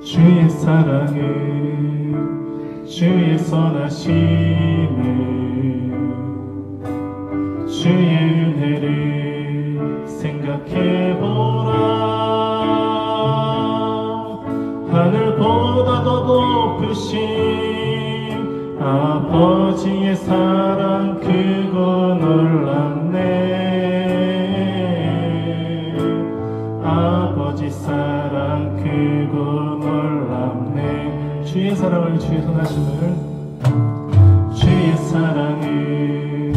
주의 사랑을 주의 선하심을 주의 은혜를 생각해보라. 하늘보다 더 높으신 아버지의 사랑 그거 놀랍네. 아버지 사랑 그거 놀랍네. 주의 사랑을 주의 선하심을 주의 사랑을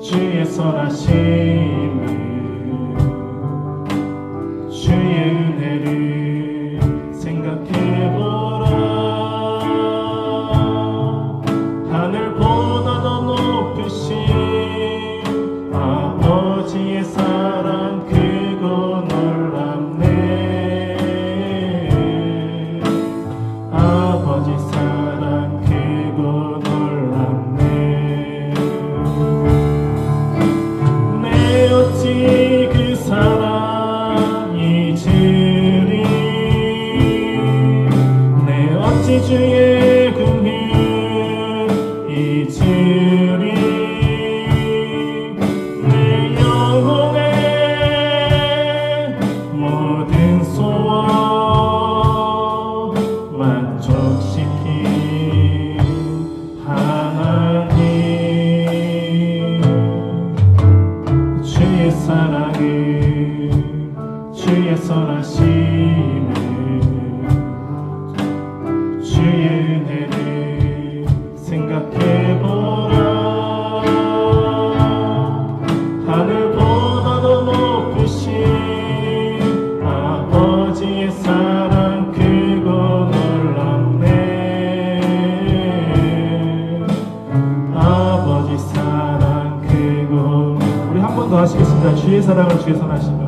주의 선하심을 주의 은혜를 생각해보라. 하늘보다 더 높으신 아버지의 사랑 그거 놀랍네. 아버지 사랑 그거 놀랍네. 내 어찌 그 사랑 잊으리. 내 어찌 주의 긍휼 잊으리. 내 영혼의 모든 소원 만족시킨 하나님. 주의 사랑을 주의 선하심을 주의 은혜를 생각해보라. 하늘보다 더 높으신 아버지의 사랑 그거 놀랍네. 아버지 사랑 그거. 우리 한 번 더 하시겠습니다. 주의 사랑을 주의 선하심을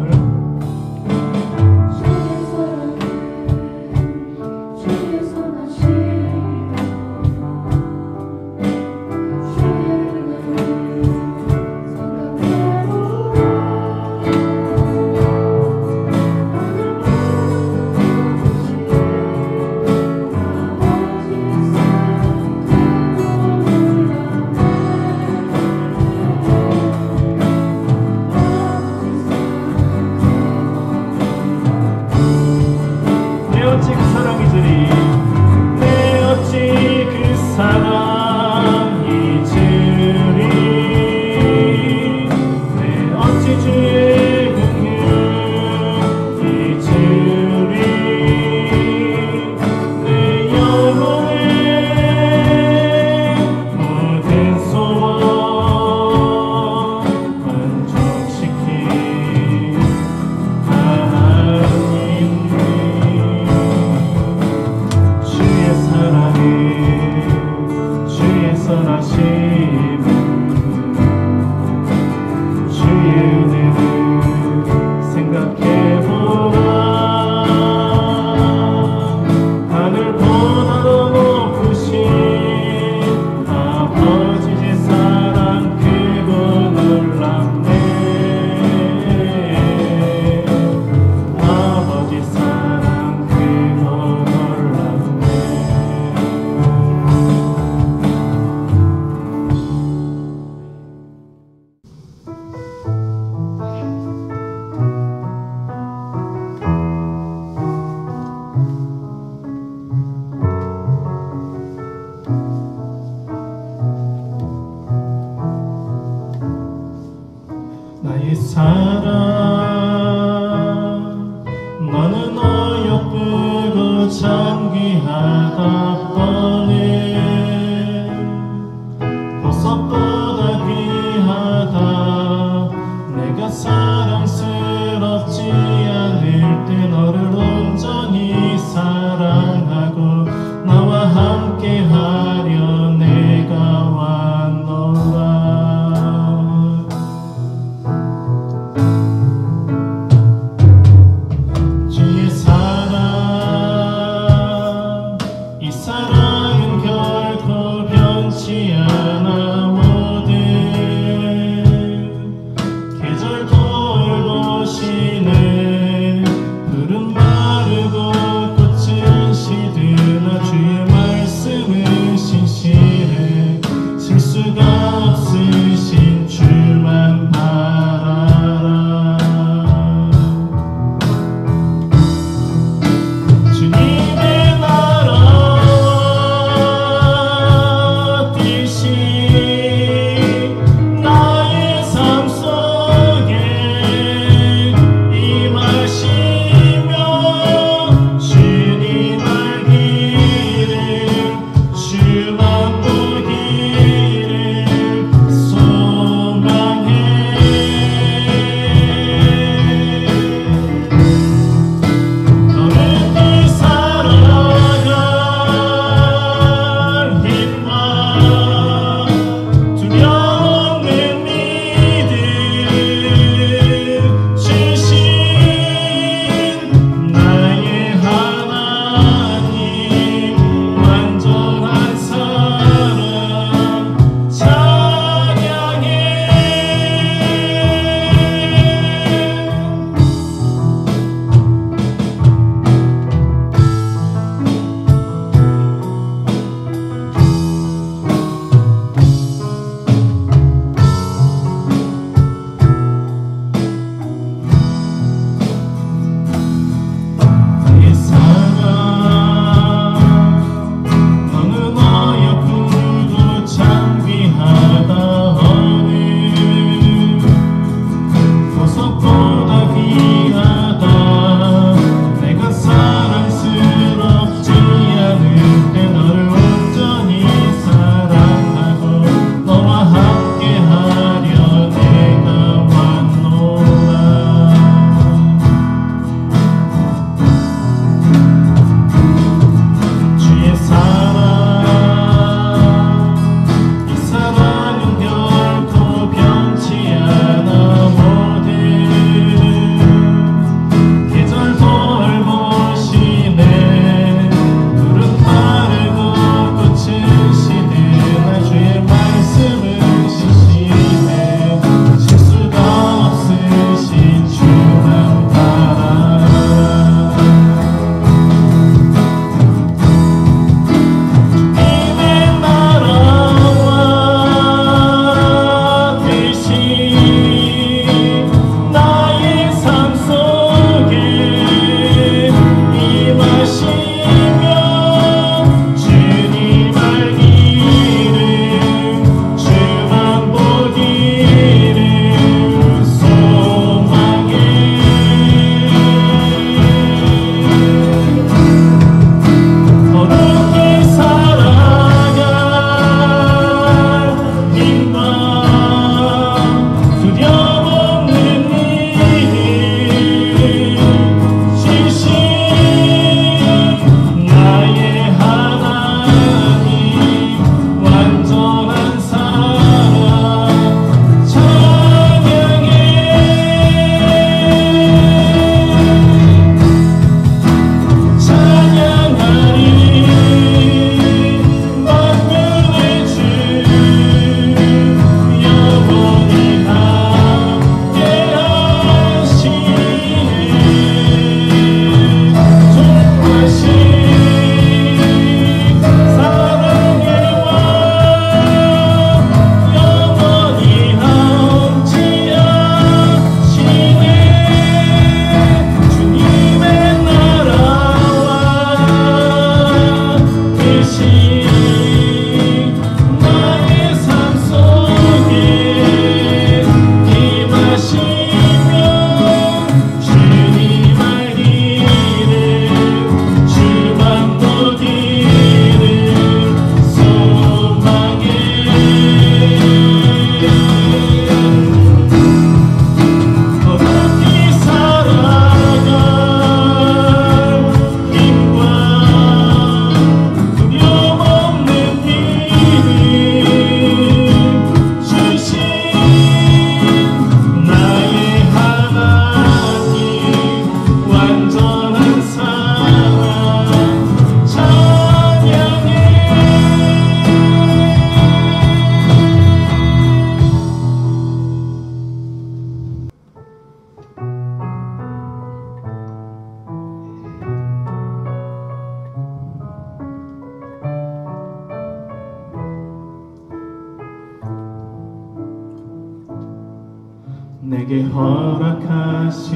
내게 허락하신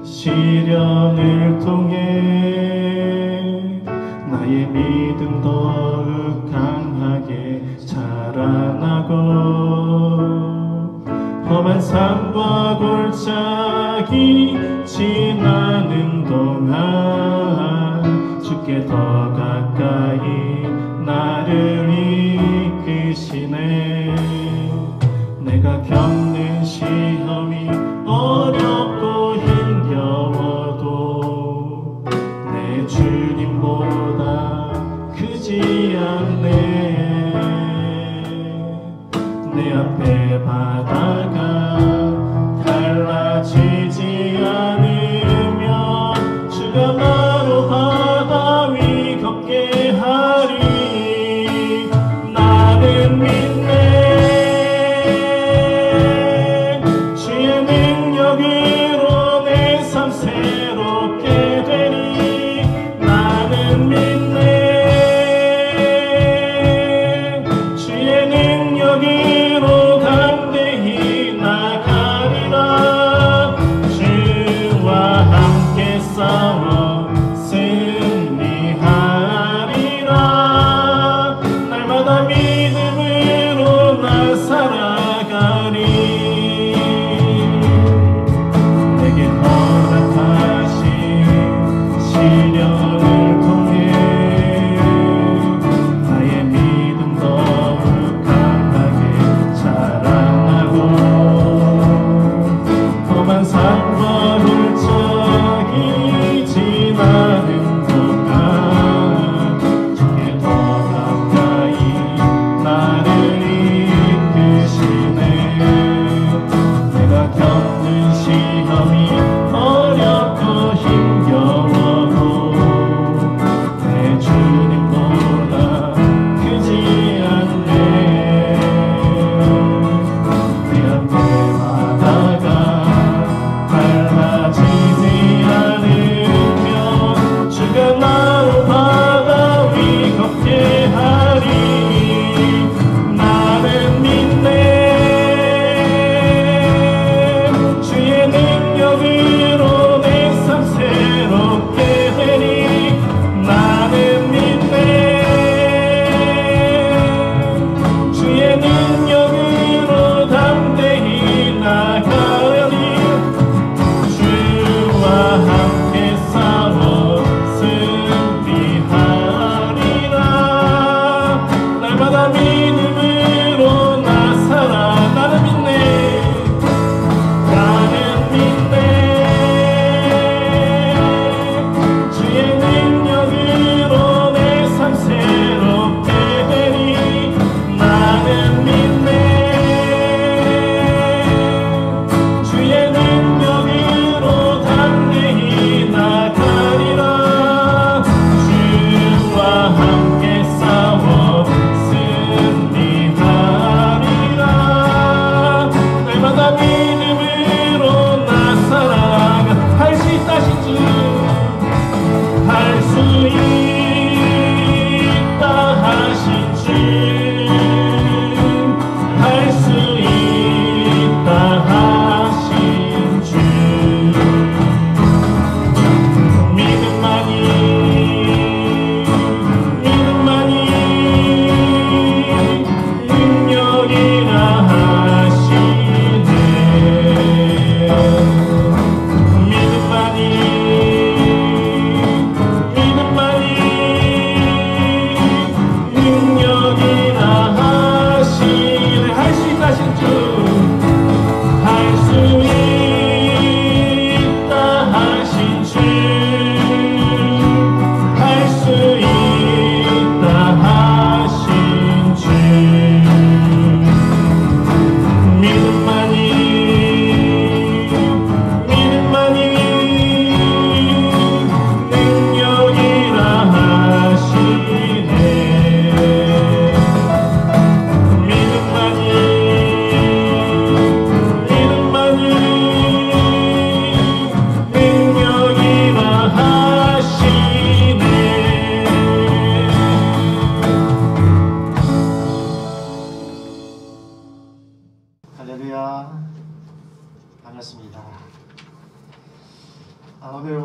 시련을 통해 나의 믿음 더욱 강하게 자라나고 험한 삶과 골짜기 지나는 동안 주께 더 가까이 나를 이끄시네. 내가 겪는 시험이 어렵고 힘겨워도 내 주님보다 크지 않네. 내 앞에 바다가 달라지지 않으며 주가 나로 바다 위 걷게 하리. 나는 믿네. 주의 능력으로 내 삶 새롭게 되리. 나는 믿네. 주의 능력으로 담대히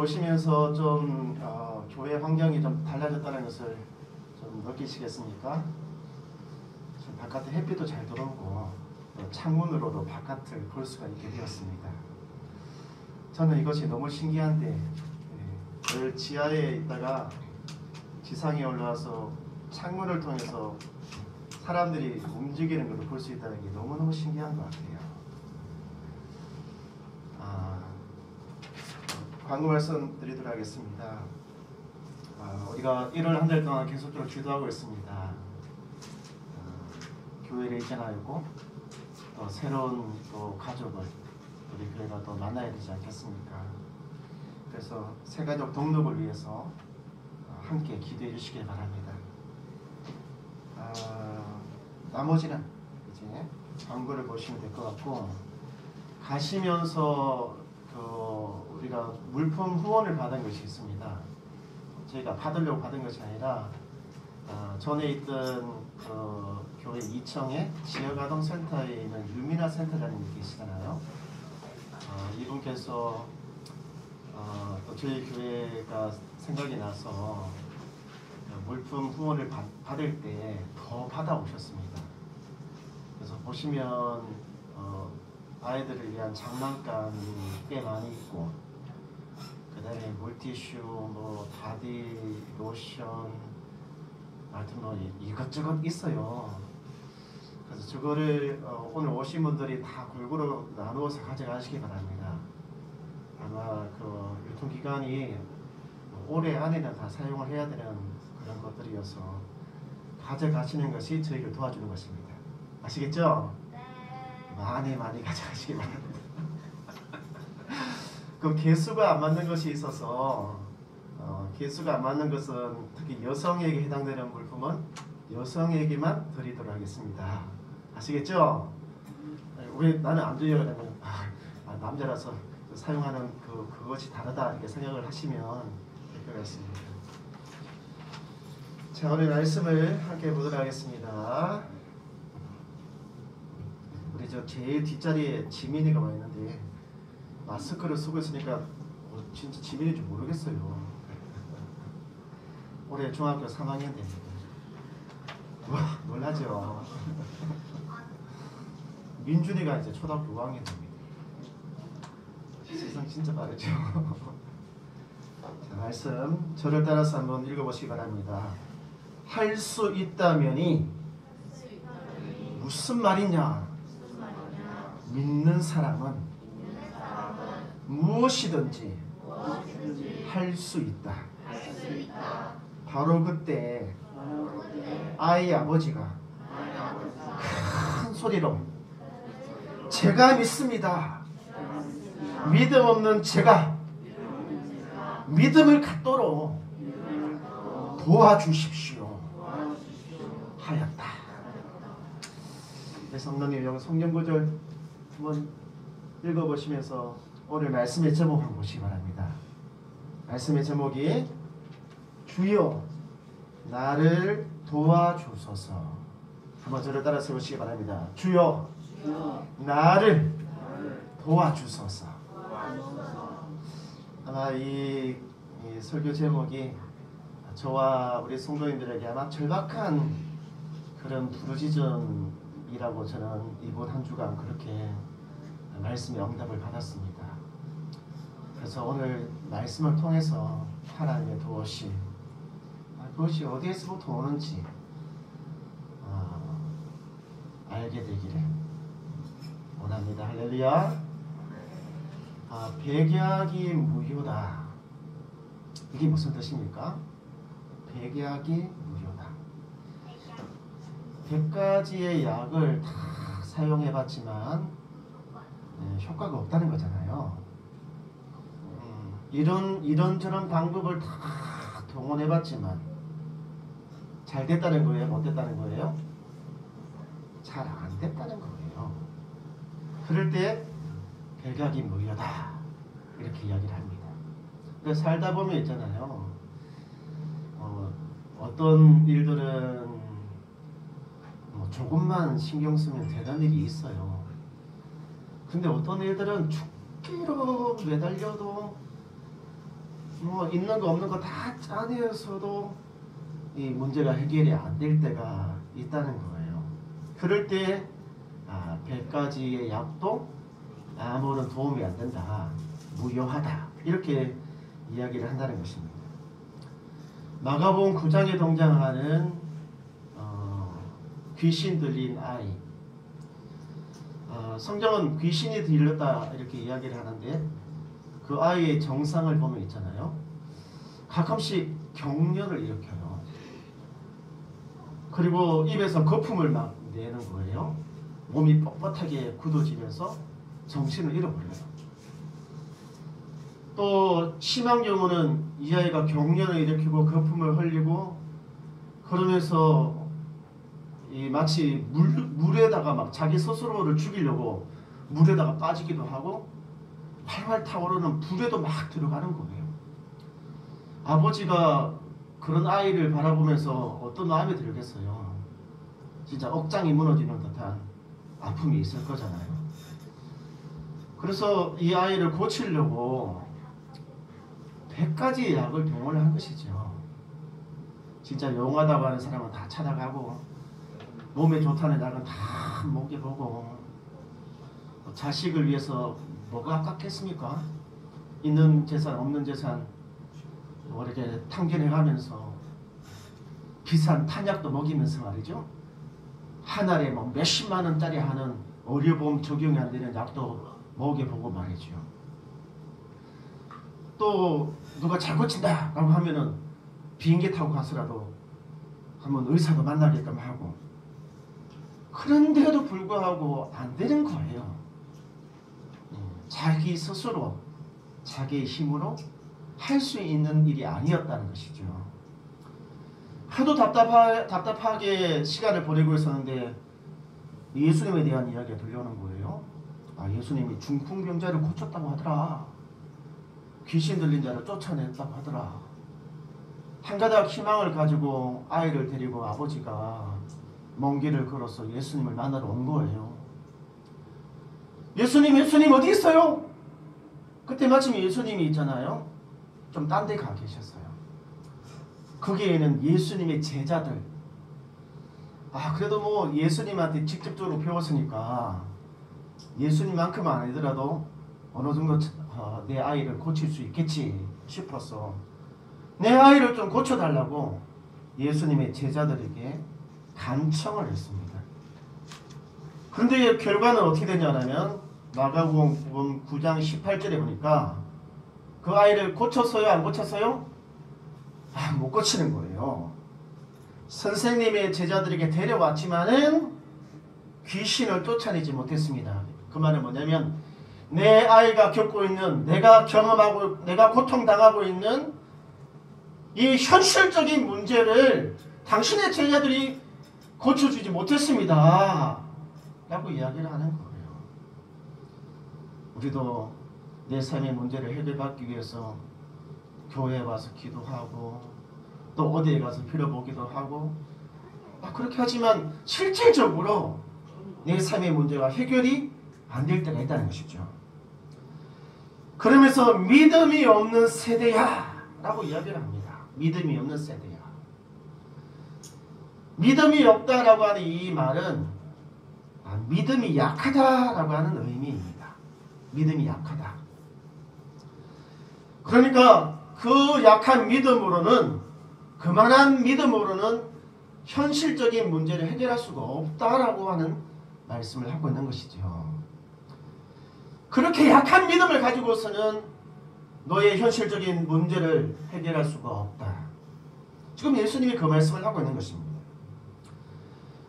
오시면서 좀 교회 환경이 좀 달라졌다는 것을 좀 느끼시겠습니까? 지금 바깥에 햇빛도 잘 들어오고 창문으로도 바깥을 볼 수가 있게 되었습니다. 저는 이것이 너무 신기한데 늘 지하에 있다가 지상에 올라와서 창문을 통해서 사람들이 움직이는 것을 볼 수 있다는 게 너무너무 신기한 것 같아요. 광고 말씀 드리도록 하겠습니다. 우리가 1월 한 달 동안 계속적으로 기도하고 있습니다. 교회를 이전하였고 또 새로운 또 가족을 우리 교회가 또 만나야 되지 않겠습니까? 그래서 새가족 동력을 위해서 함께 기도해 주시길 바랍니다. 나머지는 이제 광고를 보시면 될 것 같고, 가시면서 우리가 물품 후원을 받은 것이 있습니다. 저희가 받으려고 받은 것이 아니라 전에 있던 교회 2층에 지역아동센터에 있는 유미나 센터장님이 계시잖아요. 이분께서 또 저희 교회가 생각이 나서 물품 후원을 받을 때 더 받아오셨습니다. 그래서 보시면 아이들을 위한 장난감이 꽤 많이 있고, 그 다음에 물티슈, 뭐 바디 로션, 하여튼 뭐 이것저것 있어요. 그래서 저거를 오늘 오신 분들이 다 골고루 나누어서 가져가시기 바랍니다. 아마 그 유통기간이 올해 안에는 다 사용을 해야 되는 그런 것들이어서 가져가시는 것이 저희를 도와주는 것입니다. 아시겠죠? 많이 가져가시기 바랍니다. 그 개수가 안 맞는 것이 있어서 개수가 안 맞는 것은 특히 여성에게 해당되는 물품은 여성에게만 드리도록 하겠습니다. 아시겠죠? 왜 나는 안 줘요? 그러면 남자라서 사용하는 그것이 다르다 이렇게 생각을 하시면 될 것 같습니다. 자, 오늘 말씀을 함께 보도록 하겠습니다. 우리 저 제일 뒷자리에 지민이가 와 있는데 마스크를 쓰고 있으니까 진짜 지민인 줄 모르겠어요. 올해 중학교 3학년 됩니다. 와, 놀라죠? 민준이가 이제 초등학교 5학년 됩니다. 세상 진짜 빠르죠? 자, 말씀 저를 따라서 한번 읽어보시기 바랍니다. 할 수 있다면이 무슨 말이냐? 믿는 사람은 무엇이든지 할 수 있다. 바로 그때 아이 아버지가 큰 소리로 제가 믿습니다. 믿음 없는 제가 믿음을 갖도록 도와주십시오 하였다. 성령님, 성경구절 한번 읽어보시면서 오늘 말씀의 제목을 보시기 바랍니다. 말씀의 제목이 주여 나를 도와주소서. 한번 저를 따라서 보시기 바랍니다. 주여 나를 도와주소서. 아마 이 설교 제목이 저와 우리 성도님들에게 아마 절박한 그런 부르짖음이라고 저는 이번 한 주간 그렇게 말씀의 응답을 받았습니다. 그래서 오늘 말씀을 통해서 하나님의 도우심, 그것이 어디에서부터 오는지 알게 되기를 원합니다. 할렐루야. 백약이 무효다. 이게 무슨 뜻입니까? 백약이 무효다. 100가지의 약을 다 사용해봤지만 효과가 없다는 거잖아요. 이런저런 방법을 다 동원해봤지만 잘 됐다는 거예요? 못 됐다는 거예요? 잘 안 됐다는 거예요. 그럴 때 백약이 무효다 이렇게 이야기를 합니다. 그래서 살다 보면 있잖아요. 어떤 일들은 조금만 신경 쓰면 되는 일이 있어요. 근데 어떤 일들은 죽기로 매달려도 뭐 있는 거 없는 거 다 짜내어서도 이 문제가 해결이 안 될 때가 있다는 거예요. 그럴 때 100가지의 약도 아무런 도움이 안 된다. 무효하다. 이렇게 이야기를 한다는 것입니다. 마가복음 9장에 등장하는 귀신 들린 아이. 성경은 귀신이 들렸다 이렇게 이야기를 하는데 그 아이의 정상을 보면 있잖아요. 가끔씩 경련을 일으켜요. 그리고 입에서 거품을 막 내는 거예요. 몸이 뻣뻣하게 굳어지면서 정신을 잃어버려요. 또 심한 경우는 이 아이가 경련을 일으키고 거품을 흘리고 그러면서 마치 물에다가 막 자기 스스로를 죽이려고 물에다가 빠지기도 하고 활활 타오르는 불에도 막 들어가는 거예요. 아버지가 그런 아이를 바라보면서 어떤 마음이 들겠어요. 진짜 억장이 무너지는 듯한 아픔이 있을 거잖아요. 그래서 이 아이를 고치려고 100가지의 약을 동원한 것이죠. 진짜 용하다고 하는 사람은 다 찾아가고 몸에 좋다는 약은 다 먹여보고 자식을 위해서 뭐가 아깝겠습니까? 있는 재산 없는 재산 뭐 이렇게 탕진해가면서 비싼 탄약도 먹이면서 말이죠. 한 알에 뭐 몇십만 원짜리 하는 의료보험 적용이 안 되는 약도 먹여보고 말이죠. 또 누가 잘 고친다 라고 하면은 비행기 타고 가서라도 한번 의사도 만나게끔 하고 그런데도 불구하고 안 되는 거예요. 자기 스스로 자기의 힘으로 할 수 있는 일이 아니었다는 것이죠. 하도 답답하게 시간을 보내고 있었는데 예수님에 대한 이야기가 들려오는 거예요. 예수님이 중풍병자를 고쳤다고 하더라. 귀신 들린 자를 쫓아냈다고 하더라. 한 가닥 희망을 가지고 아이를 데리고 아버지가 먼 길을 걸어서 예수님을 만나러 온 거예요. 예수님 어디 있어요? 그때 마침 예수님이 있잖아요. 좀 딴 데 가 계셨어요. 거기에는 예수님의 제자들. 그래도 뭐 예수님한테 직접적으로 배웠으니까 예수님만큼은 아니더라도 어느 정도 내 아이를 고칠 수 있겠지 싶어서 내 아이를 좀 고쳐달라고 예수님의 제자들에게 간청을 했습니다. 그런데 결과는 어떻게 되냐면 마가복음 9장 18절에 보니까 그 아이를 고쳤어요? 안 고쳤어요? 못 고치는 거예요. 선생님의 제자들에게 데려왔지만은 귀신을 쫓아내지 못했습니다. 그 말은 뭐냐면 내 아이가 겪고 있는 내가 경험하고 내가 고통당하고 있는 이 현실적인 문제를 당신의 제자들이 고쳐주지 못했습니다. 라고 이야기를 하는 거예요. 우리도 내 삶의 문제를 해결받기 위해서 교회에 와서 기도하고 또 어디에 가서 빌어보기도 하고 그렇게 하지만 실질적으로 내 삶의 문제가 해결이 안 될 때가 있다는 것이죠. 그러면서 믿음이 없는 세대야 라고 이야기를 합니다. 믿음이 없는 세대야. 믿음이 없다라고 하는 이 말은 믿음이 약하다라고 하는 의미입니다. 믿음이 약하다. 그러니까 그 약한 믿음으로는 그만한 믿음으로는 현실적인 문제를 해결할 수가 없다라고 하는 말씀을 하고 있는 것이죠. 그렇게 약한 믿음을 가지고서는 너의 현실적인 문제를 해결할 수가 없다. 지금 예수님이 그 말씀을 하고 있는 것입니다.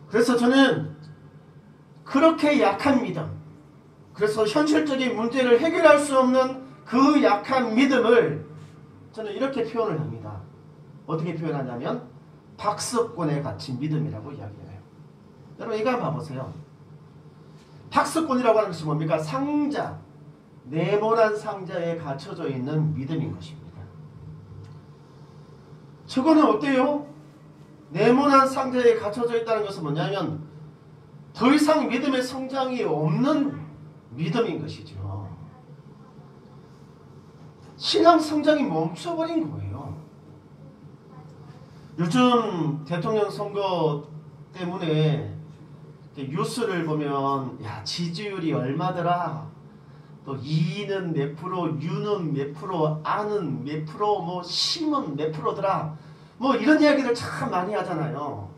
그래서 저는 그렇게 약한 믿음, 그래서 현실적인 문제를 해결할 수 없는 그 약한 믿음을 저는 이렇게 표현을 합니다. 어떻게 표현하냐면 박석권에 갇힌 믿음이라고 이야기해요. 여러분 이거 한번 봐보세요. 박석권이라고 하는 것이 뭡니까? 상자, 네모난 상자에 갇혀져 있는 믿음인 것입니다. 저거는 어때요? 네모난 상자에 갇혀져 있다는 것은 뭐냐면 더 이상 믿음의 성장이 없는 믿음인 것이죠. 신앙 성장이 멈춰버린 거예요. 요즘 대통령 선거 때문에 뉴스를 보면 야 지지율이 얼마더라, 또 이는 몇 프로, 유는 몇 프로, 아는 몇 프로, 뭐 심은 몇 프로더라, 뭐 이런 이야기를 참 많이 하잖아요.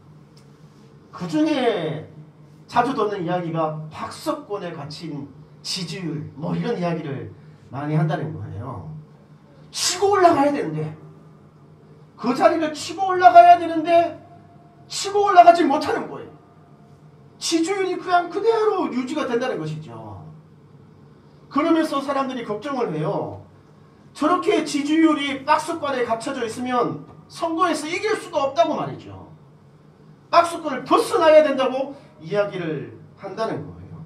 그 중에 자주 듣는 이야기가 박석권에 갇힌 지지율, 뭐 이런 이야기를 많이 한다는 거예요. 치고 올라가야 되는데, 그 자리를 치고 올라가야 되는데 치고 올라가지 못하는 거예요. 지지율이 그냥 그대로 유지가 된다는 것이죠. 그러면서 사람들이 걱정을 해요. 저렇게 지지율이 박스권에 갇혀져 있으면 선거에서 이길 수가 없다고 말이죠. 박스권을 벗어나야 된다고 이야기를 한다는 거예요.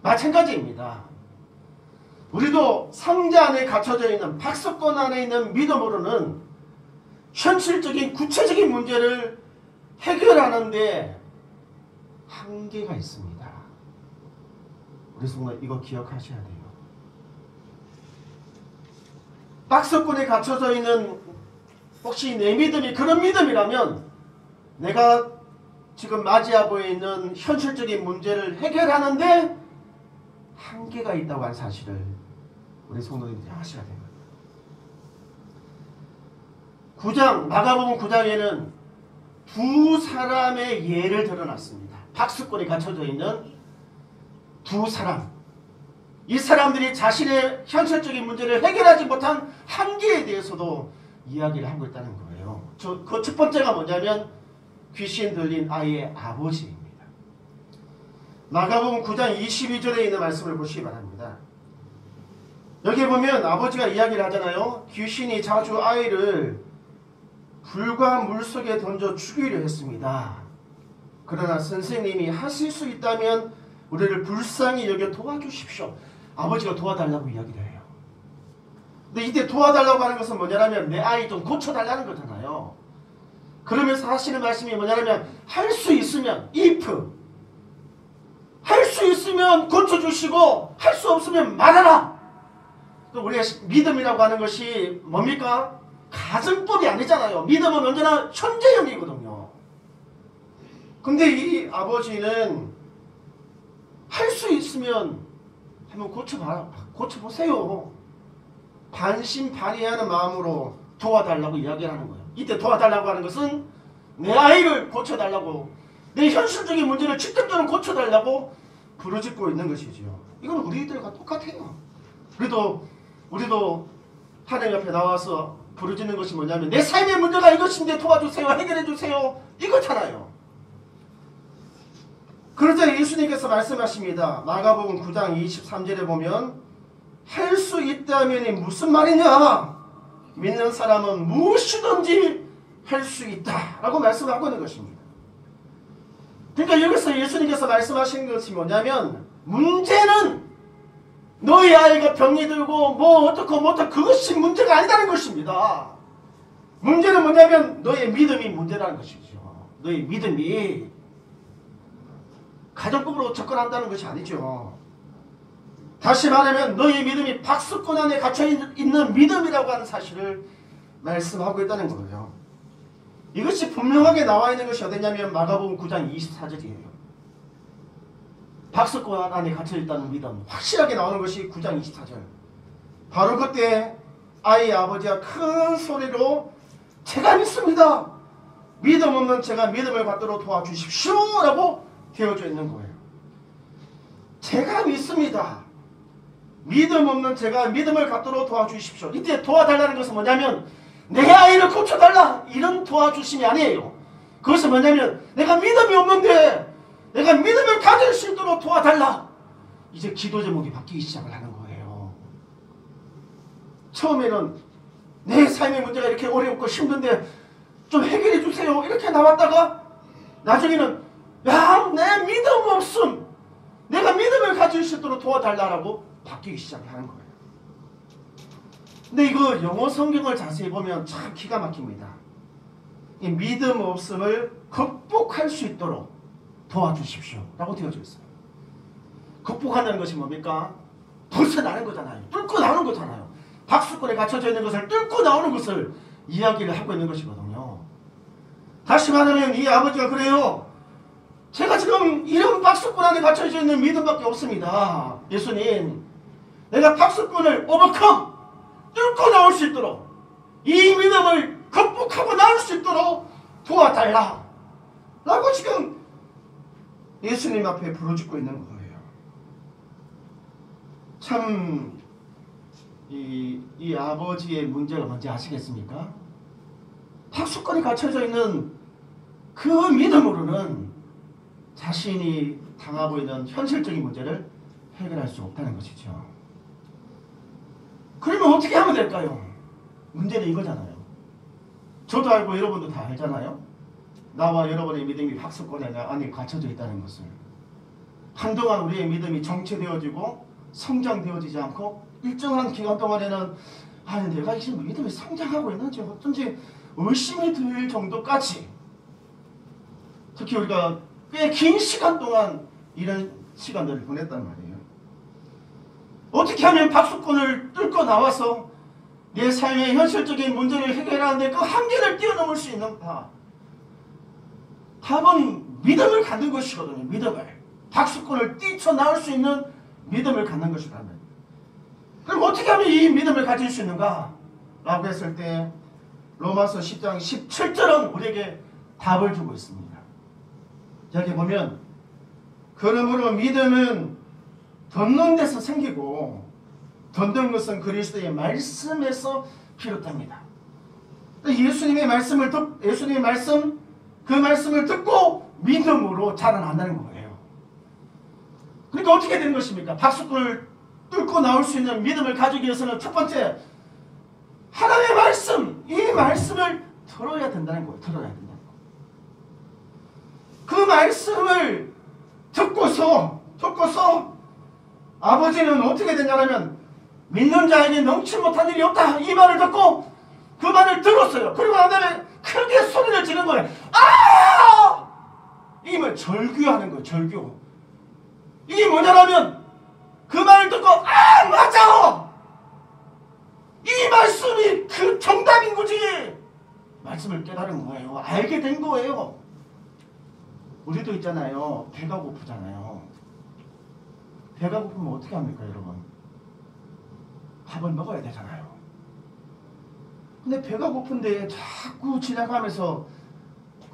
마찬가지입니다. 우리도 상자 안에 갇혀져 있는, 박스권 안에 있는 믿음으로는 현실적인 구체적인 문제를 해결하는데 한계가 있습니다. 우리 성도 이거 기억하셔야 돼요. 박스권에 갇혀져 있는, 혹시 내 믿음이 그런 믿음이라면 내가 지금 맞이하고 있는 현실적인 문제를 해결하는데 한계가 있다고 하는 사실을 우리 성도님들이 아셔야 돼요. 마가복음 9장에는 두 사람의 예를 드러났습니다. 박스권에 갇혀져 있는 두 사람. 이 사람들이 자신의 현실적인 문제를 해결하지 못한 한계에 대해서도 이야기를 하고 있다는 거예요. 그 첫 번째가 뭐냐면 귀신 들린 아이의 아버지입니다. 마가복음 9장 22절에 있는 말씀을 보시기 바랍니다. 여기 보면 아버지가 이야기를 하잖아요. 귀신이 자주 아이를 불과 물속에 던져 죽이려 했습니다. 그러나 선생님이 하실 수 있다면 우리를 불쌍히 여겨 도와주십시오. 아버지가 도와달라고 이야기를 해요. 근데 이때 도와달라고 하는 것은 뭐냐면 내 아이 좀 고쳐달라는 거잖아요. 그러면서 하시는 말씀이 뭐냐면 할 수 있으면 if, 할 수 있으면 고쳐주시고 할 수 없으면 말하라. 우리가 믿음이라고 하는 것이 뭡니까? 가정법이 아니잖아요. 믿음은 언제나 현재형이거든요. 근데 이 아버지는 할 수 있으면 한번 고쳐보세요. 반신반의하는 마음으로 도와달라고 이야기를 하는 거예요. 이때 도와달라고 하는 것은 내 아이를 고쳐달라고, 내 현실적인 문제를 직접적으로 고쳐달라고 부르짖고 있는 것이죠. 이건 우리들과 똑같아요. 우리도 하나님 앞에 나와서 부르짖는 것이 뭐냐면 내 삶의 문제가 이것인데 도와주세요, 해결해주세요, 이거잖아요. 그러자 예수님께서 말씀하십니다. 마가복음 9장 23절에 보면 할 수 있다면이 무슨 말이냐, 믿는 사람은 무엇이든지 할 수 있다 라고 말씀하고 있는 것입니다. 그러니까 여기서 예수님께서 말씀하시는 것이 뭐냐면 문제는 너희 아이가 병이 들고 뭐 어떻고 그것이 문제가 아니라는 것입니다. 문제는 뭐냐면 너의 믿음이 문제라는 것이죠. 너의 믿음이 가정법으로 접근한다는 것이 아니죠. 다시 말하면 너의 믿음이 박스권 안에 갇혀있는 믿음이라고 하는 사실을 말씀하고 있다는 거예요. 이것이 분명하게 나와 있는 것이 어디냐면 마가복음 9장 24절이에요. 박스권 안에 갇혀있다는 믿음 확실하게 나오는 것이 9장 24절. 바로 그때 아이의 아버지가 큰 소리로 제가 믿습니다, 믿음 없는 제가 믿음을 갖도록 도와주십시오 라고 되어져 있는 거예요. 제가 믿습니다, 믿음 없는 제가 믿음을 갖도록 도와주십시오. 이때 도와달라는 것은 뭐냐면 내 아이를 고쳐달라 이런 도와주심이 아니에요. 그것은 뭐냐면 내가 믿음이 없는데 내가 믿음을 가질 수 있도록 도와달라. 이제 기도 제목이 바뀌기 시작을 하는 거예요. 처음에는 내 삶의 문제가 이렇게 어렵고 힘든데 좀 해결해 주세요 이렇게 나왔다가 나중에는 야, 내 믿음 없음, 내가 믿음을 가질 수 있도록 도와달라고 바뀌기 시작을 하는 거예요. 근데 이거 영어 성경을 자세히 보면 참 기가 막힙니다. 이 믿음 없음을 극복할 수 있도록 도와주십시오 라고 되어져 있어요. 극복한다는 것이 뭡니까? 벗어나는 거잖아요. 뚫고 나오는 거잖아요. 박수권에 갇혀져 있는 것을 뚫고 나오는 것을 이야기를 하고 있는 것이거든요. 다시 말하면 이 아버지가 그래요. 제가 지금 이런 박수권 안에 갇혀져 있는 믿음밖에 없습니다. 예수님, 내가 박수권을 오버컴 뚫고 나올 수 있도록, 이 믿음을 극복하고 나올 수 있도록 도와달라 라고 지금 예수님 앞에 부르짖고 있는 거예요. 참 이 아버지의 문제가 뭔지 아시겠습니까? 박수권에 갇혀져 있는 그 믿음으로는 자신이 당하고 있는 현실적인 문제를 해결할 수 없다는 것이죠. 그러면 어떻게 하면 될까요? 문제는 이거잖아요. 저도 알고 여러분도 다 알잖아요. 나와 여러분의 믿음이 박수권에 안에 갇혀져 있다는 것을. 한동안 우리의 믿음이 정체되어지고 성장되어지지 않고 일정한 기간 동안에는 아니 내가 지금 믿음이 성장하고 있는지 어쩐지 의심이 들 정도까지, 특히 우리가 꽤 긴 시간 동안 이런 시간들을 보냈단 말이에요. 어떻게 하면 박수권을 뚫고 나와서 내 삶의 현실적인 문제를 해결하는데 그 한계를 뛰어넘을 수 있는가? 답은 믿음을 갖는 것이거든요. 믿음을. 박수권을 뛰쳐나올 수 있는 믿음을 갖는 것이라면. 그럼 어떻게 하면 이 믿음을 가질 수 있는가? 라고 했을 때 로마서 10장 17절은 우리에게 답을 주고 있습니다. 여기 보면 그러므로 믿음은 덧는 데서 생기고 덧는 것은 그리스도의 말씀에서 비롯됩니다. 예수님의 말씀을 그 말씀을 듣고 믿음으로 자라난다는 거예요. 그러니까 어떻게 되는 것입니까? 박수권을 뚫고 나올 수 있는 믿음을 가지기 위해서는 첫 번째, 하나님의 말씀, 이 말씀을 들어야 된다는 거예요. 들어야 된다는 거. 그 말씀을 듣고서 아버지는 어떻게 되냐면 믿는 자에게 넘치 못한 일이 없다. 이 말을 듣고 그 말을 들었어요. 그리고 난 다음에 크게 소리를 지른 거예요. 아! 이게 뭐 절규하는 거예요. 절규. 이게 뭐냐면 그 말을 듣고 아! 맞아! 이 말씀이 그 정답인 거지! 말씀을 깨달은 거예요. 알게 된 거예요. 우리도 있잖아요. 배가 고프잖아요. 배가 고프면 어떻게 합니까, 여러분? 밥을 먹어야 되잖아요. 근데 배가 고픈데 자꾸 지나가면서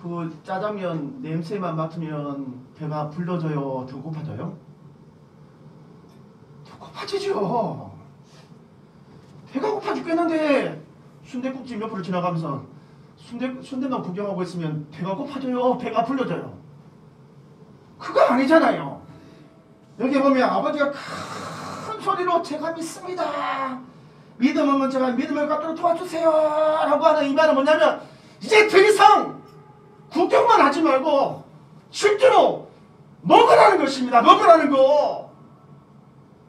그 짜장면 냄새만 맡으면 배가 불러져요? 더 고파져요? 더 고파지죠. 배가 고파 죽겠는데 순댓국집 옆으로 지나가면서 순대만 구경하고 있으면 배가 고파져요? 배가 불러져요? 그거 아니잖아요. 여기 보면 아버지가 큰 소리로 제가 믿습니다. 믿음 없는 제가 믿음을 갖도록 도와주세요 라고 하는 이 말은 뭐냐면 이제 더 이상 구경만 하지 말고 실제로 먹으라는 것입니다. 먹으라는 거.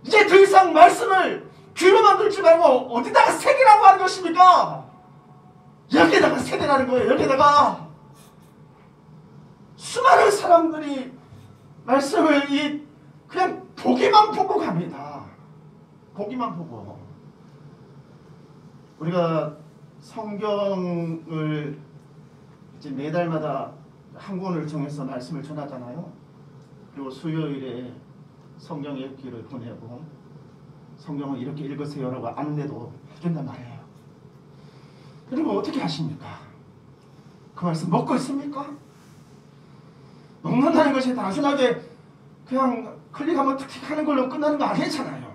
이제 더 이상 말씀을 귀로만 들지 말고 어디다가 새기라고 하는 것입니까? 여기에다가 새기라는 거예요. 여기에다가. 수많은 사람들이 말씀을 그냥 보기만 보고 갑니다. 보기만 보고. 우리가 성경을 이제 매달마다 한 권을 정해서 말씀을 전하잖아요. 그리고 수요일에 성경 읽기를 보내고 성경을 이렇게 읽으세요라고 안내도 해준단 말이에요. 그리고 어떻게 하십니까? 그 말씀 먹고 있습니까? 먹는다는 것이 단순하게 그냥 클릭하면 틱틱 하는 걸로 끝나는 거 아니잖아요.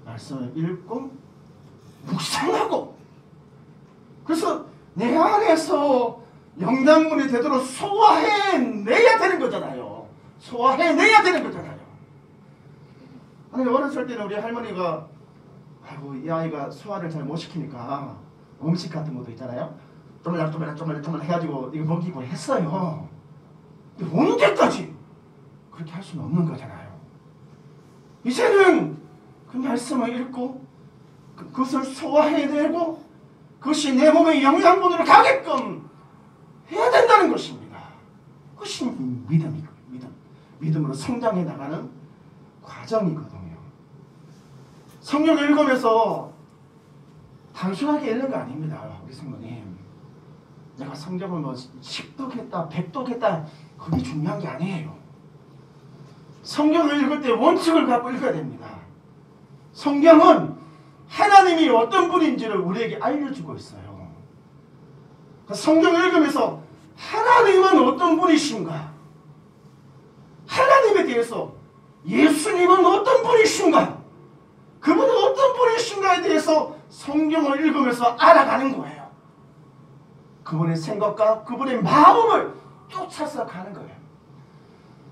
말씀을 읽고 묵상하고 그래서 내 안에서 영양분이 되도록 소화해내야 되는 거잖아요. 소화해내야 되는 거잖아요. 아니 어렸을 때는 우리 할머니가 아이고 이 아이가 소화를 잘 못 시키니까 음식 같은 것도 있잖아요. 쪼물락 해가지고 이거 먹이고 했어요. 근데 언제까지 그렇게 할 수는 없는 거잖아요. 이제는 그 말씀을 읽고 그것을 소화해내고 그것이 내 몸의 영양분으로 가게끔 해야 된다는 것입니다. 그것이 믿음이거든요. 믿음으로 성장해 나가는 과정이거든요. 성경을 읽으면서 단순하게 읽는 거 아닙니다. 우리 성도님. 내가 성경을 뭐 10독했다 100독했다 그게 중요한 게 아니에요. 성경을 읽을 때 원칙을 갖고 읽어야 됩니다. 성경은 하나님이 어떤 분인지를 우리에게 알려주고 있어요. 성경을 읽으면서 하나님은 어떤 분이신가? 하나님에 대해서 예수님은 어떤 분이신가? 그분은 어떤 분이신가에 대해서 성경을 읽으면서 알아가는 거예요. 그분의 생각과 그분의 마음을 쫓아서 가는 거예요.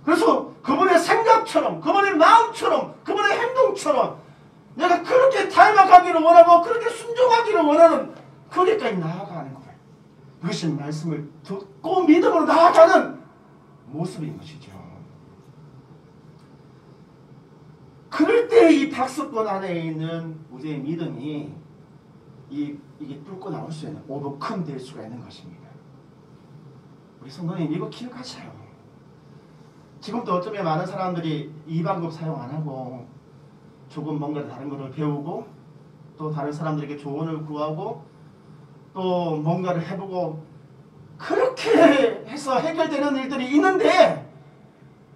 그래서 그분의 생각처럼 그분의 마음처럼 그분의 행동처럼 내가 그렇게 닮아가기를 원하고 그렇게 순종하기를 원하는 거기까지 나아가는 거예요. 그것이 말씀을 듣고 믿음으로 나아가는 모습인 것이죠. 그럴 때 이 박스권 안에 있는 우리의 믿음이 이게 뚫고 나올 수 있는 오버컴 될 수가 있는 것입니다. 우리 성도님 이거 기억하세요. 지금도 어쩌면 많은 사람들이 이 방법 사용 안 하고 조금 뭔가 다른 것을 배우고 또 다른 사람들에게 조언을 구하고 또 뭔가를 해보고 그렇게 해서 해결되는 일들이 있는데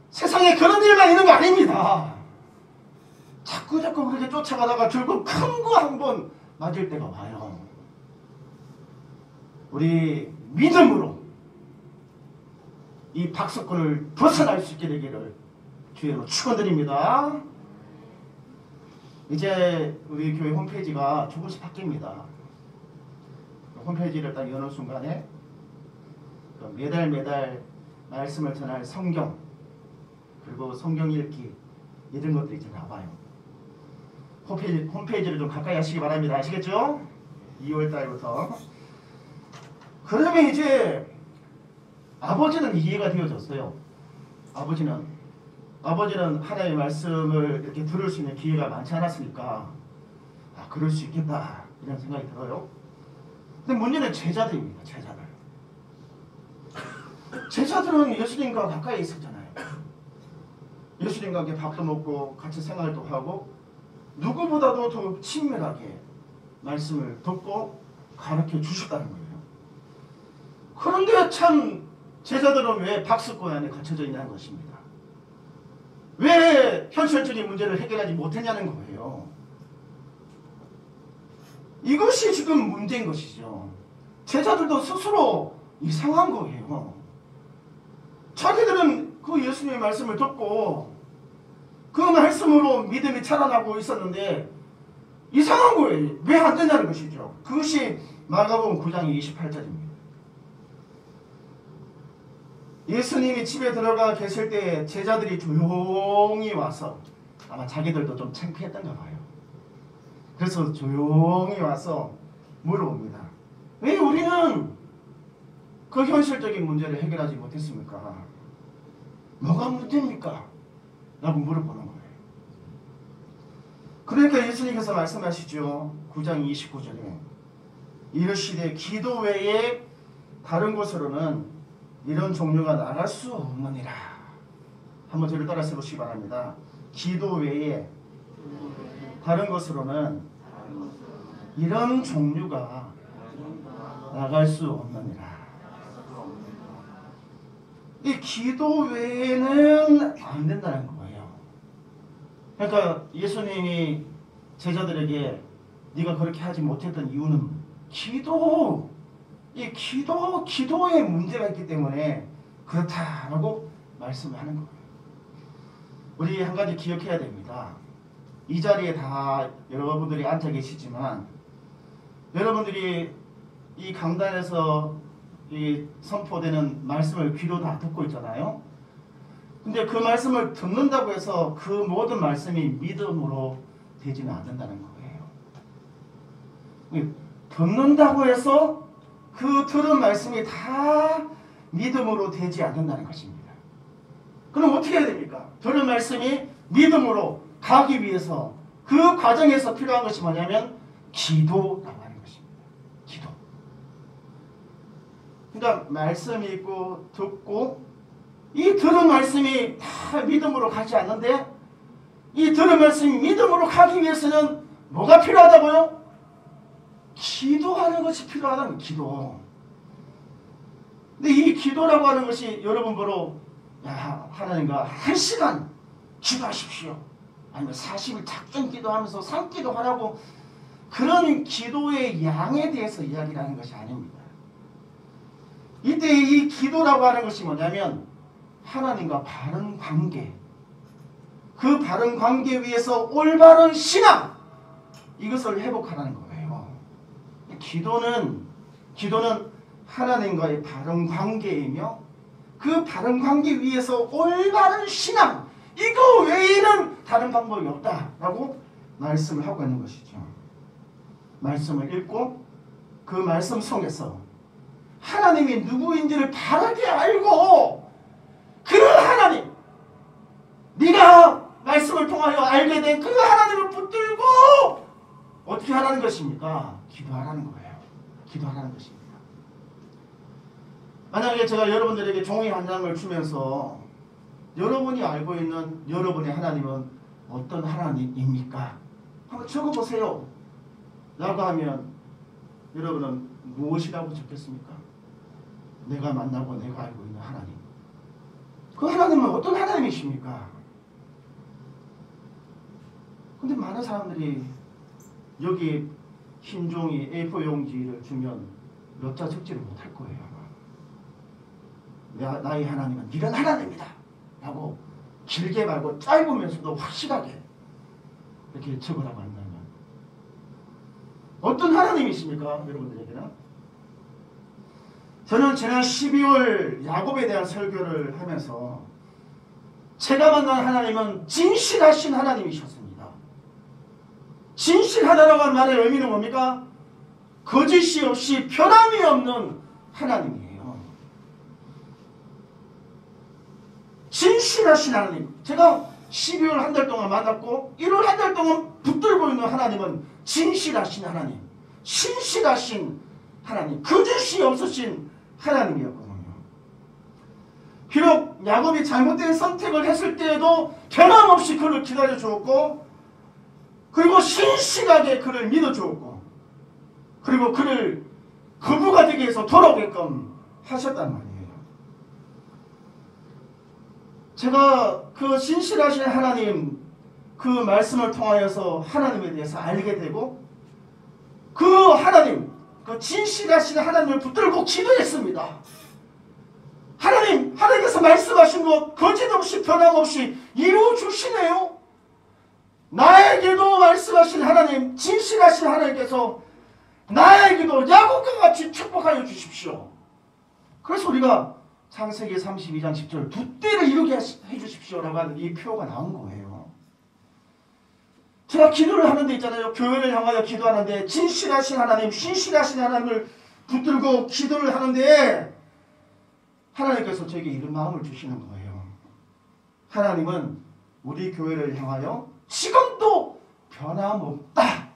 세상에 그런 일만 있는 거 아닙니다. 자꾸 그렇게 쫓아가다가 결국 큰 거 한 번 맞을 때가 와요. 우리 믿음으로 이 박스권을 벗어날 수 있게 되기를 주의로 축원드립니다. 이제 우리 교회 홈페이지가 조금씩 바뀝니다. 홈페이지를 딱 여는 순간에 매달 말씀을 전할 성경 그리고 성경 읽기 이런 것들이 이제 나와요. 홈페이지를 좀 가까이 하시기 바랍니다. 아시겠죠? 2월달부터. 그러면 이제 아버지는 이해가 되어졌어요. 아버지는 하나님의 말씀을 이렇게 들을 수 있는 기회가 많지 않았으니까 그럴 수 있겠다 이런 생각이 들어요. 근데 문제는 제자들입니다. 제자들은 예수님과 가까이 있었잖아요. 예수님과 함께 밥도 먹고 같이 생활도 하고 누구보다도 더 친밀하게 말씀을 듣고 가르쳐 주셨다는 거예요. 그런데 참 제자들은 왜 박스권 안에 갇혀져 있냐는 것입니다. 왜 현실적인 문제를 해결하지 못했냐는 거예요. 이것이 지금 문제인 것이죠. 제자들도 스스로 이상한 거예요. 자기들은 그 예수님의 말씀을 듣고 그 말씀으로 믿음이 자라나고 있었는데 이상한 거예요. 왜 안 된다는 것이죠. 그것이 마가복음 9장 28절입니다. 예수님이 집에 들어가 계실 때 제자들이 조용히 와서 아마 자기들도 좀 창피했던가 봐요. 그래서 조용히 와서 물어봅니다. 왜 우리는 그 현실적인 문제를 해결하지 못했습니까? 뭐가 문제입니까? 라고 물어보는 거예요. 그러니까 예수님께서 말씀하시죠. 9장 29절에 이르시되 기도 외에 다른 곳으로는 이런 종류가 나갈 수 없느니라. 한번 저를 따라서 보시기 바랍니다. 기도 외에 다른 곳으로는 이런 종류가 나갈 수 없느니라. 이 기도 외에는 안 된다는 거예요. 그러니까 예수님이 제자들에게 네가 그렇게 하지 못했던 이유는 기도에 문제가 있기 때문에 그렇다라고 말씀을 하는 거예요. 우리 한 가지 기억해야 됩니다. 이 자리에 다 여러분들이 앉아 계시지만 여러분들이 이 강단에서 이 선포되는 말씀을 귀로 다 듣고 있잖아요. 근데 그 말씀을 듣는다고 해서 그 모든 말씀이 믿음으로 되지는 않는다는 거예요. 듣는다고 해서 그 들은 말씀이 다 믿음으로 되지 않는다는 것입니다. 그럼 어떻게 해야 됩니까? 들은 말씀이 믿음으로 가기 위해서 그 과정에서 필요한 것이 뭐냐면 기도라고 하는 것입니다. 기도. 그러니까 말씀이 있고 듣고 이 들은 말씀이 다 믿음으로 가지 않는데 이 들은 말씀이 믿음으로 가기 위해서는 뭐가 필요하다고요? 기도하는 것이 필요하다는 기도. 근데 이 기도라고 하는 것이 여러분 보러 야 하나님과 1시간 기도하십시오. 아니면 40일 작정 기도하면서 산기도 하라고 그런 기도의 양에 대해서 이야기를 하는 것이 아닙니다. 이때 이 기도라고 하는 것이 뭐냐면 하나님과 바른 관계, 그 바른 관계 위에서 올바른 신앙, 이것을 회복하라는 거예요. 기도는 하나님과의 바른 관계이며 그 바른 관계 위에서 올바른 신앙, 이거 외에는 다른 방법이 없다라고 말씀을 하고 있는 것이죠. 말씀을 읽고 그 말씀 속에서 하나님이 누구인지를 바르게 알고 그 하나님, 네가 말씀을 통하여 알게 된 그 하나님을 붙들고 어떻게 하라는 것입니까? 기도하라는 거예요. 기도하라는 것입니다. 만약에 제가 여러분들에게 종이 한 장을 주면서 여러분이 알고 있는 여러분의 하나님은 어떤 하나님입니까? 한번 적어보세요 라고 하면 여러분은 무엇이라고 적겠습니까? 내가 만나고 내가 알고 있는 하나님. 그 하나님은 어떤 하나님이십니까? 근데 많은 사람들이 여기 흰 종이 A4 용지를 주면 몇 자 적지를 못할 거예요. 나의 하나님은 이런 하나님이다 라고 길게 말고 짧으면서도 확실하게 이렇게 적으라고 한다면 어떤 하나님이십니까? 여러분들에게는? 저는 지난 12월 야곱에 대한 설교를 하면서 제가 만난 하나님은 진실하신 하나님이셨습니다. 진실하다라고 하는 말의 의미는 뭡니까? 거짓이 없이 변함이 없는 하나님이에요. 진실하신 하나님. 제가 12월 한 달 동안 만났고 1월 한 달 동안 붙들고 있는 하나님은 진실하신 하나님, 신실하신 하나님, 거짓이 없으신 하나님이었거든요. 비록 야곱이 잘못된 선택을 했을 때에도 변함없이 그를 기다려 주었고 그리고 신실하게 그를 믿어 주었고 그리고 그를 거부가 되게 해서 돌아오게끔 하셨단 말이에요. 제가 그 신실하신 하나님 그 말씀을 통하여서 하나님에 대해서 알게 되고 그 하나님, 그 진실하신 하나님을 붙들고 기도했습니다. 하나님께서 말씀하신 것 거짓없이 변함없이 이루어주시네요. 나에게도 말씀하신 하나님, 진실하신 하나님께서 나에게도 야곱과 같이 축복하여 주십시오. 그래서 우리가 창세기 32장 10절 두 때를 이루게 해주십시오라고 하는 이 표가 나온 거예요. 제가 기도를 하는 데 있잖아요. 교회를 향하여 기도하는데 진실하신 하나님, 신실하신 하나님을 붙들고 기도를 하는데 하나님께서 저에게 이런 마음을 주시는 거예요. 하나님은 우리 교회를 향하여 지금도 변함없다.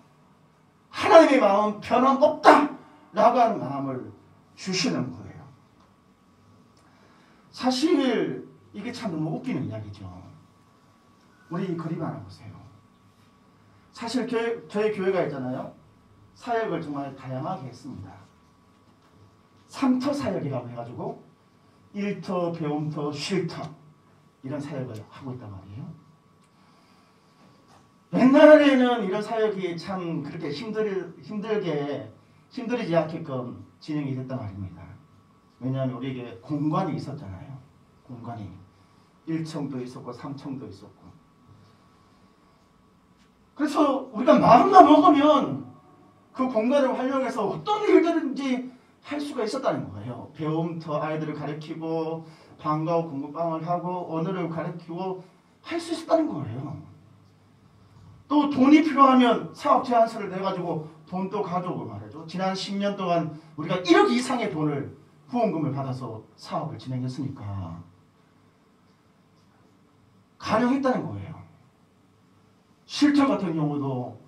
하나님의 마음은 변함없다 라고 하는 마음을 주시는 거예요. 사실 이게 참 너무 웃기는 이야기죠. 우리 이 그림 하나 보세요. 사실 저희 교회가 있잖아요. 사역을 정말 다양하게 했습니다. 3터 사역이라고 해가지고 1터, 배움터, 쉴터 이런 사역을 하고 있단 말이에요. 옛날에는 이런 사역이 참 그렇게 힘들지 않게끔 진행이 됐단 말입니다. 왜냐하면 우리에게 공간이 있었잖아요. 공간이 1층도 있었고 3층도 있었고 그래서 우리가 마음만 먹으면 그 공간을 활용해서 어떤 일들인지 할 수가 있었다는 거예요. 배움터 아이들을 가르치고 방과 후 공부방을 하고 언어를 가르치고 할 수 있었다는 거예요. 또 돈이 필요하면 사업 제안서를 내가지고 돈도 가져오고 말이죠. 지난 10년 동안 우리가 1억 이상의 돈을 후원금을 받아서 사업을 진행했으니까 가능했다는 거예요. 쉴터 같은 경우도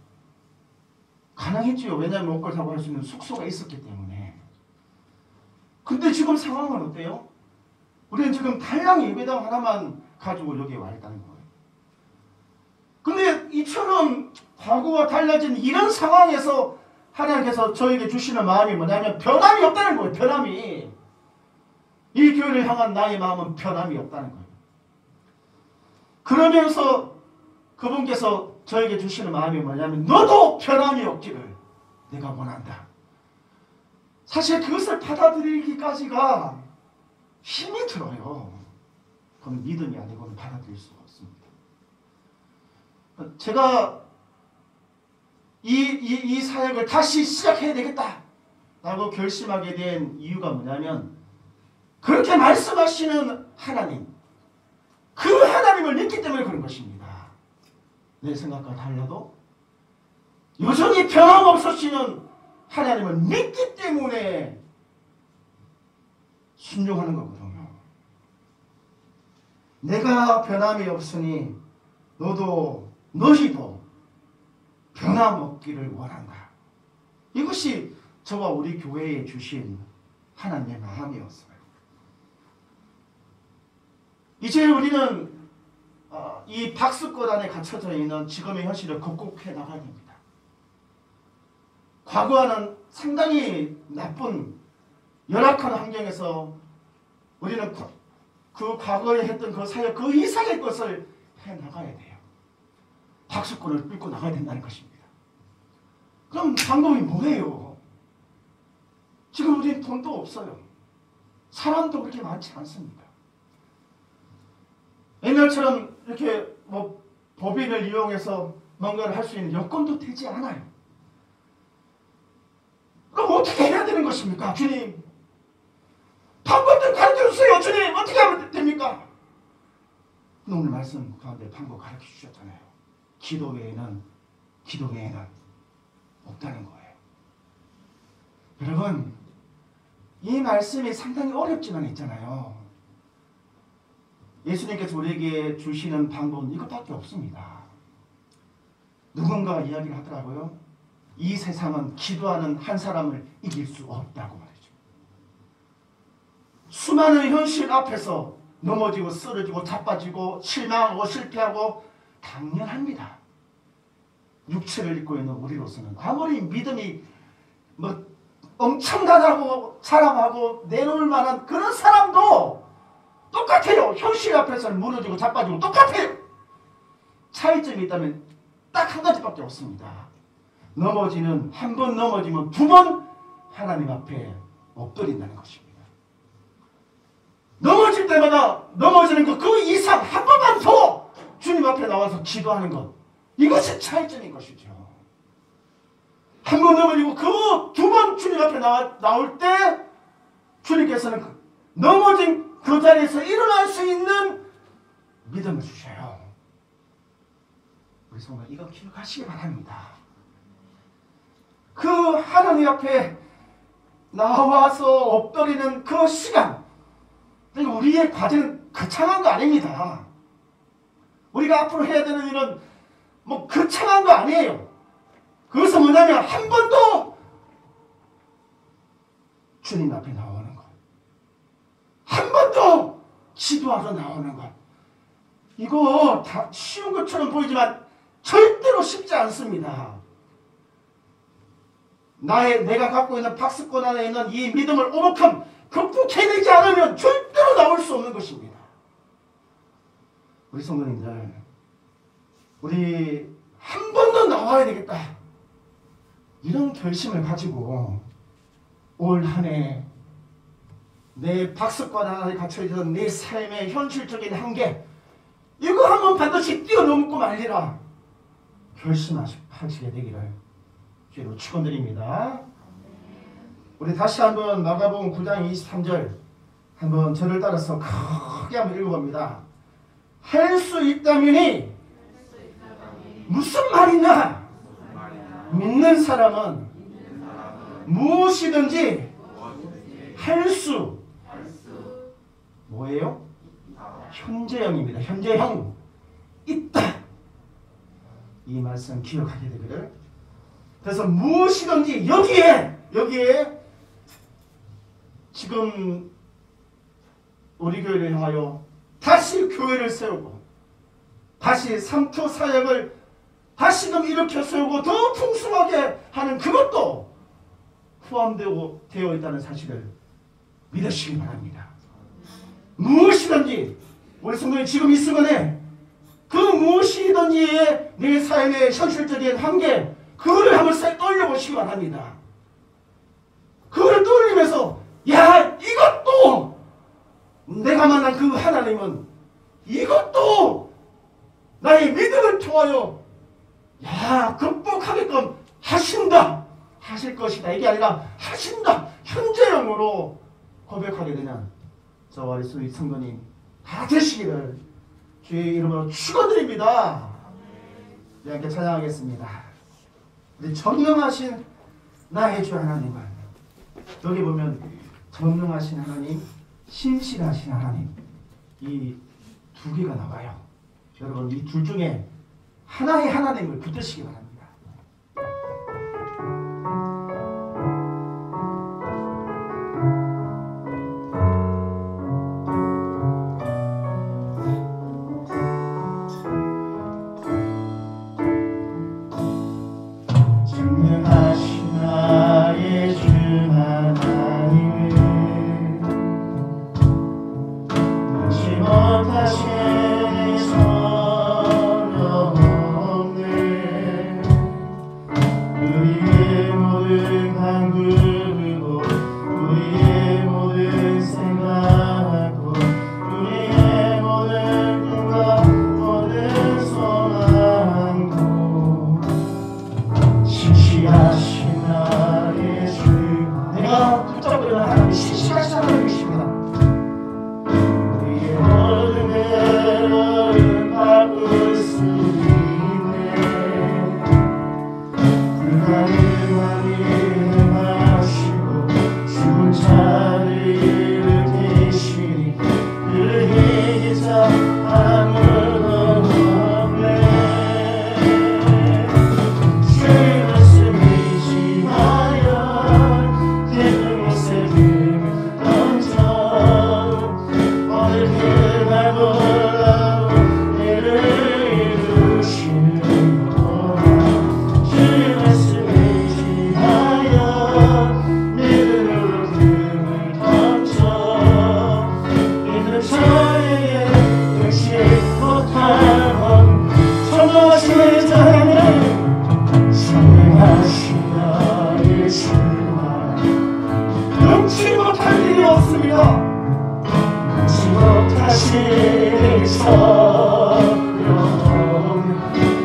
가능했지요. 왜냐하면 먹고 사고 할 수 있는 숙소가 있었기 때문에. 근데 지금 상황은 어때요? 우리는 지금 달랑 예배당 하나만 가지고 여기에 와 있다는 거예요. 근데 이처럼 과거와 달라진 이런 상황에서 하나님께서 저에게 주시는 마음이 뭐냐면 변함이 없다는 거예요. 변함이. 이 교회를 향한 나의 마음은 변함이 없다는 거예요. 그러면서 그분께서 저에게 주시는 마음이 뭐냐면 너도 변함이 없기를 내가 원한다. 사실 그것을 받아들이기까지가 힘이 들어요. 그건 믿음이 아니고는 받아들일 수가 없습니다. 제가 이 사역을 다시 시작해야 되겠다 라고 결심하게 된 이유가 뭐냐면 그렇게 말씀하시는 하나님, 그 하나님을 믿기 때문에 그런 것입니다. 내 생각과 달라도 여전히 변함없으시는 하나님을 믿기 때문에 순종하는 거거든요. 내가 변함이 없으니 너희도 변함없기를 원한다. 이것이 저와 우리 교회에 주신 하나님의 마음이었어요. 이제 우리는 이 박스권 안에 갇혀져 있는 지금의 현실을 극복해 나가야 됩니다. 과거와는 상당히 나쁜 열악한 환경에서 우리는 그 과거에 했던 그 사역 그 이상의 것을 해나가야 돼요. 박스권을 뚫고 나가야 된다는 것입니다. 그럼 방법이 뭐예요? 지금 우리는 돈도 없어요. 사람도 그렇게 많지 않습니다. 옛날처럼 이렇게 법인을 이용해서 뭔가를 할 수 있는 여건도 되지 않아요. 그럼 어떻게 해야 되는 것입니까? 주님, 방법 좀 가르쳐주세요. 주님, 어떻게 하면 됩니까? 오늘 말씀 가운데 방법 가르쳐 주셨잖아요. 기도 외에는 없다는 거예요. 여러분, 이 말씀이 상당히 어렵지만 있잖아요. 예수님께서 우리에게 주시는 방법은 이것밖에 없습니다. 누군가가 이야기를 하더라고요. 이 세상은 기도하는 한 사람을 이길 수 없다고 말이죠. 수많은 현실 앞에서 넘어지고 쓰러지고 자빠지고 실망하고 실패하고 당연합니다. 육체를 입고 있는 우리로서는 아무리 믿음이 엄청나다고 사람하고 내놓을 만한 그런 사람도 똑같아요. 현실 앞에서는 무너지고 자빠지고 똑같아요. 차이점이 있다면 딱 한 가지밖에 없습니다. 한 번 넘어지면 두 번 하나님 앞에 엎드린다는 것입니다. 넘어질 때마다 넘어지는 것 그 이상 한 번만 더 주님 앞에 나와서 기도하는 것, 이것이 차이점인 것이죠. 한 번 넘어지고 그 두 번 주님 앞에 나올 때 주님께서는 넘어진 그 자리에서 일어날 수 있는 믿음을 주셔요. 우리 성도 이거 기억하시기 바랍니다. 그 하나님 앞에 나와서 엎드리는 그 시간, 우리의 과제는 거창한 거 아닙니다. 우리가 앞으로 해야 되는 일은 거창한 거 아니에요. 그것은 뭐냐면 한 번 더 주님 앞에 나오는 것, 한 번 더 기도하러 나오는 것. 이거 다 쉬운 것처럼 보이지만 절대로 쉽지 않습니다. 내가 갖고 있는 박스권 안에 있는 이 믿음을 극복해내지 않으면 절대로 나올 수 없는 것입니다. 우리 성도님들, 우리 한 번 더 나와야 되겠다, 이런 결심을 가지고 올 한 해 내 박스권 안에 갇혀있던 내 삶의 현실적인 한계, 이거 한번 반드시 뛰어넘고 말리라 결심하시게 되기를 주로 축원드립니다. 우리 다시 한번 마가복음 9장 23절 한번 저를 따라서 크게 한번 읽어봅니다. 할 수 있다면이 무슨 말이냐? 믿는 사람은 무엇이든지 할 수. 뭐예요? 현재형입니다. 현재형. 있다. 이 말씀 기억하게 되기를. 그래서 무엇이든지 여기에 지금 우리 교회를 향하여 다시 교회를 세우고 다시 삼투 사역을 다시금 일으켜 세우고 더 풍성하게 하는 그것도 포함되어 있다는 사실을 믿으시기 바랍니다. 무엇이든지 우리 성도님 지금 이 순간에 그 무엇이든지 내 삶의 현실적인 한계 그거를 한번 싹 떠올려보시기 바랍니다. 그거를 떠올리면서 야 이것도 내가 만난 그 하나님은 이것도 나의 믿음을 통하여 극복하게끔 하신다 하실 것이다 이게 아니라 하신다 현재형으로 고백하게 되는 저와 우리 성도님 다 되시기를 주의 이름으로 축원드립니다. 함께 찬양하겠습니다. 우리 전능하신 나의 주 하나님을 여기 보면 전능하신 하나님, 신실하신 하나님 이 두 개가 나와요. 여러분 이 둘 중에 하나의 하나님을 붙드시기 바랍니다.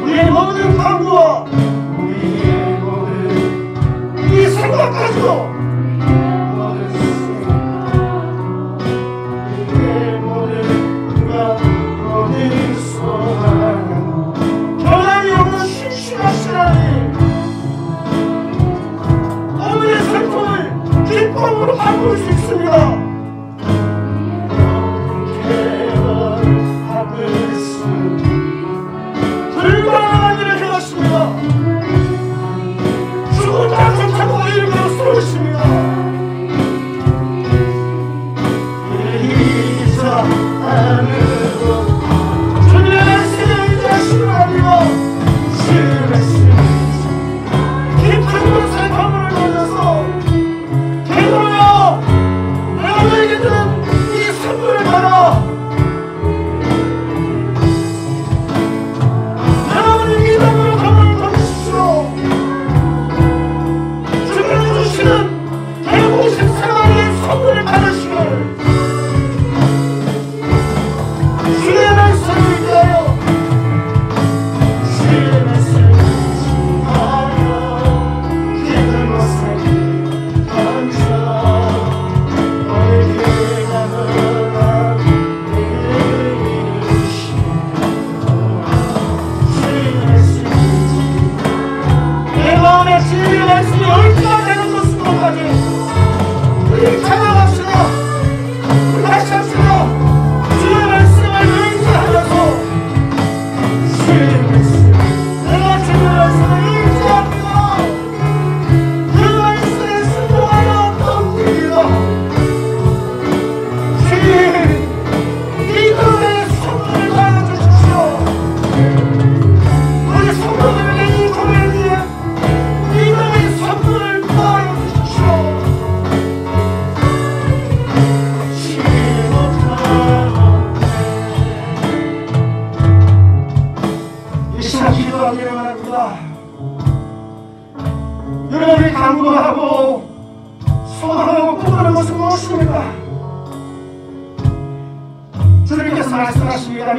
우리의 모든 강구와 우리의 모든 이 생각까지도 우리의 모든 모든 소망 변함이 없는 신실하신 하나님 오늘의 슬픔을 기쁨으로 바꿀 수 있습니다.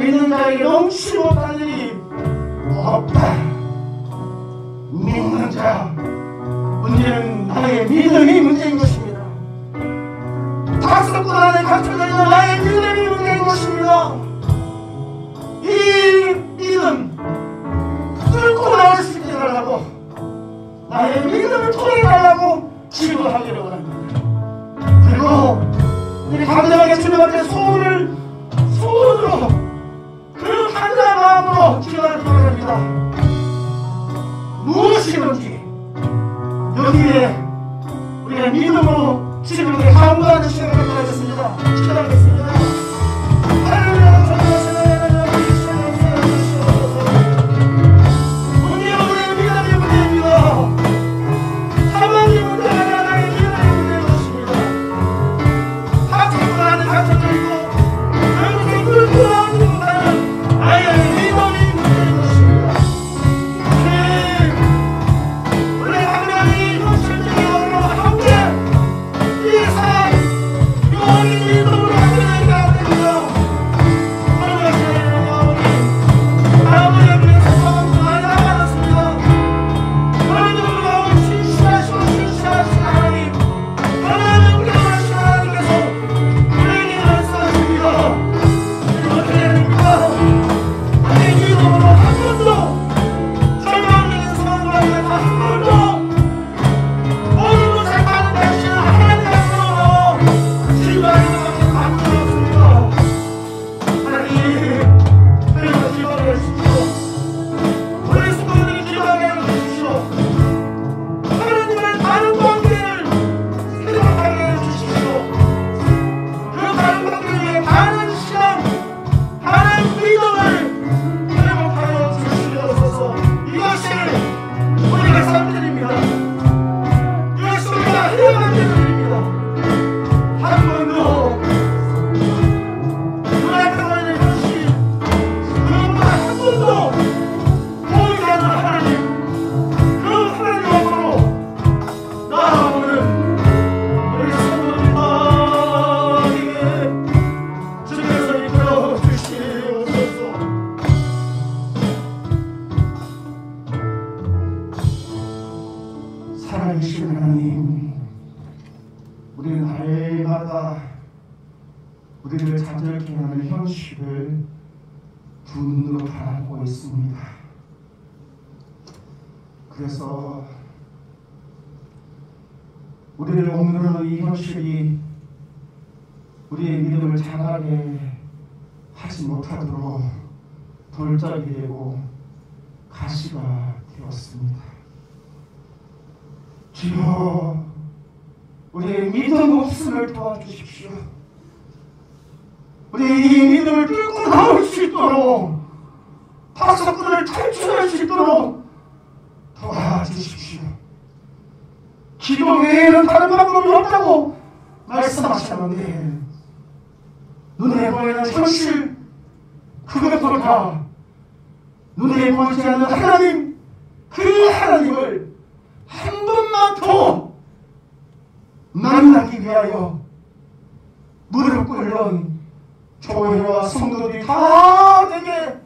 믿는 자에게 넘치지 못할 일이 없다. 믿는 자, 문제는 나의 믿음이 문제인 것입니다. 다섯권 안에 갇혀져 있는 나의 믿음이 문제인 것입니다. 이 믿음 뚫고 나올 수 있게 해달라고, 나의 믿음을 통해 달라고 기도하기를 원합니다. 그리고 우리 간절하게 주님 앞에 소원으로 그 간절한 마음으로 기도하기 바랍니다. 무엇이든지 여기에 우리가 믿음으로 주님께 간구하는 시간을 가졌습니다. 기도하겠습니다. 할렐루야. 살아계신 하나님, 우리는 날마다 우리를 자절케 하는 현실을 두 눈으로 바라보고 있습니다. 그래서 우리를 억누르는 이 현실이 우리의 믿음을 자라게 하지 못하도록 돌짝이 되고 가시가 되었습니다. 주여, 우리의 믿음 없음을 도와주십시오. 우리의 이 믿음을 뚫고 나올 수 있도록, 다섯권을 탈출할 수 있도록 도와주십시오. 기도 외에는 다른 방법이 없다고 말씀하셨는데, 눈에 보이는 현실, 그것보다 눈에 보이지 않는 하나님, 그 하나님을 한 번만 더 만나기 위하여 무릎 꿇는 교회와 성도들이 다 되게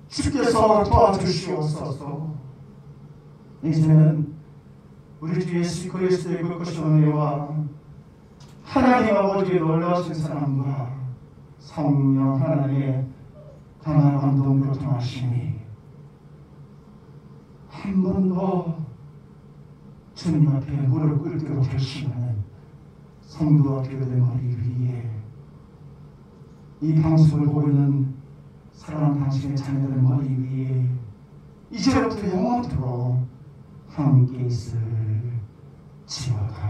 주께서 도와주시옵소서. 이제는 우리 주 예수 그리스도의 그 크신 은혜와 하나님 아버지의 놀라우신 사랑과 성령 하나님의 강한 감동 교통하심이 한 번 더 주님 앞에 무릎 꿇기로 결심하는 성도와 교회들 머리 위에, 이 방송을 보고 있는 사랑하는 당신의 자녀들 머리 위에 이제부터 영원토록 함께 있을 지어다.